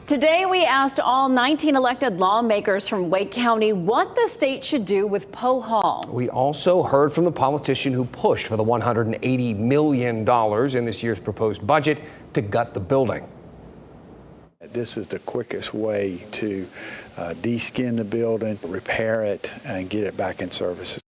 Today, we asked all 19 elected lawmakers from Wake County what the state should do with Poe Hall. We also heard from the politician who pushed for the $180 million in this year's proposed budget to gut the building. This is the quickest way to de-skin the building, repair it, and get it back in service.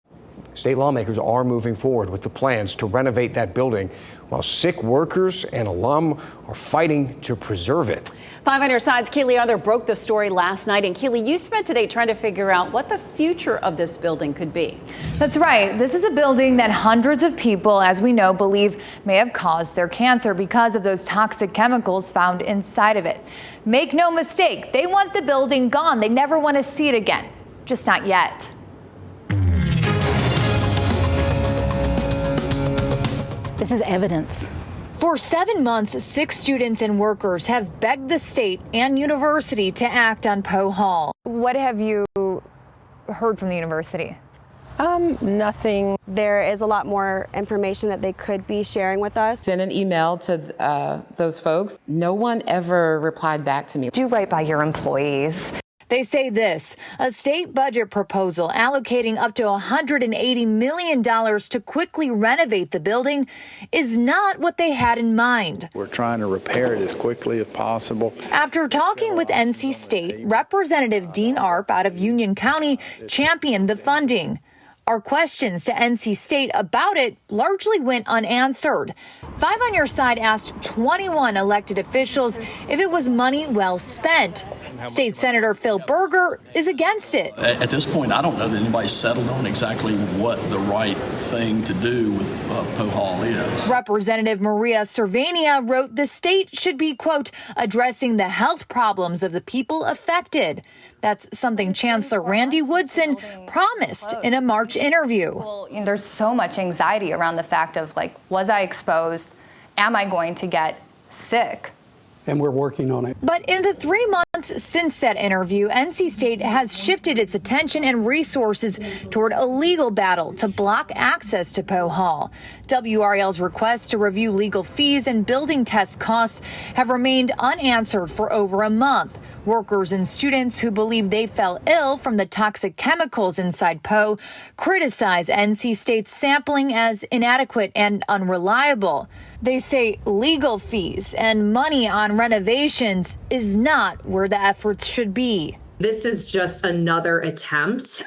State lawmakers are moving forward with the plans to renovate that building, while sick workers and alum are fighting to preserve it. 5 on your sides, Keely Arthur broke the story last night. And Keely, you spent today trying to figure out what the future of this building could be. That's right. This is a building that hundreds of people, as we know, believe may have caused their cancer because of those toxic chemicals found inside of it. Make no mistake, they want the building gone. They never want to see it again. Just not yet. This is evidence. For 7 months, 6 students and workers have begged the state and university to act on Poe Hall. What have you heard from the university? Nothing. There is a lot more information that they could be sharing with us. Send an email to those folks. No one ever replied back to me. Do right by your employees. They say this, a state budget proposal allocating up to $180 million to quickly renovate the building is not what they had in mind. We're trying to repair it as quickly as possible. After talking with NC State, Representative Dean Arp out of Union County championed the funding. Our questions to NC State about it largely went unanswered. 5 on your side asked 21 elected officials if it was money well spent. State Senator Phil Berger is against it. At this point, I don't know that anybody's settled on exactly what the right thing to do with Poe Hall is. Representative Maria Cervania wrote the state should be, quote, addressing the health problems of the people affected. That's something Chancellor Randy Woodson promised in a March interview. Well, there's so much anxiety around the fact of, like, was I exposed? Am I going to get sick? And we're working on it. But in the 3 months since that interview, NC State has shifted its attention and resources toward a legal battle to block access to Poe Hall. WRAL's request to review legal fees and building test costs have remained unanswered for over a month. Workers and students who believe they fell ill from the toxic chemicals inside Poe criticize NC State's sampling as inadequate and unreliable. They say legal fees and money on renovations is not where the efforts should be. This is just another attempt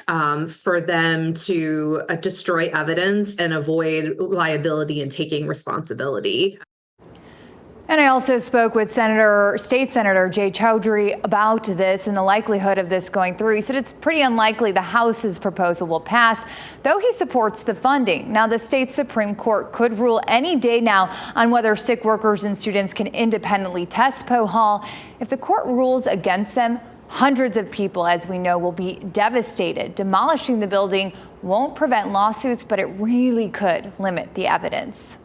for them to destroy evidence and avoid liability and taking responsibility. And I also spoke with State Senator Jay Chowdhury about this and the likelihood of this going through. He said it's pretty unlikely the House's proposal will pass, though he supports the funding. Now, the state Supreme Court could rule any day now on whether sick workers and students can independently test Poe Hall. If the court rules against them, hundreds of people, as we know, will be devastated. Demolishing the building won't prevent lawsuits, but it really could limit the evidence.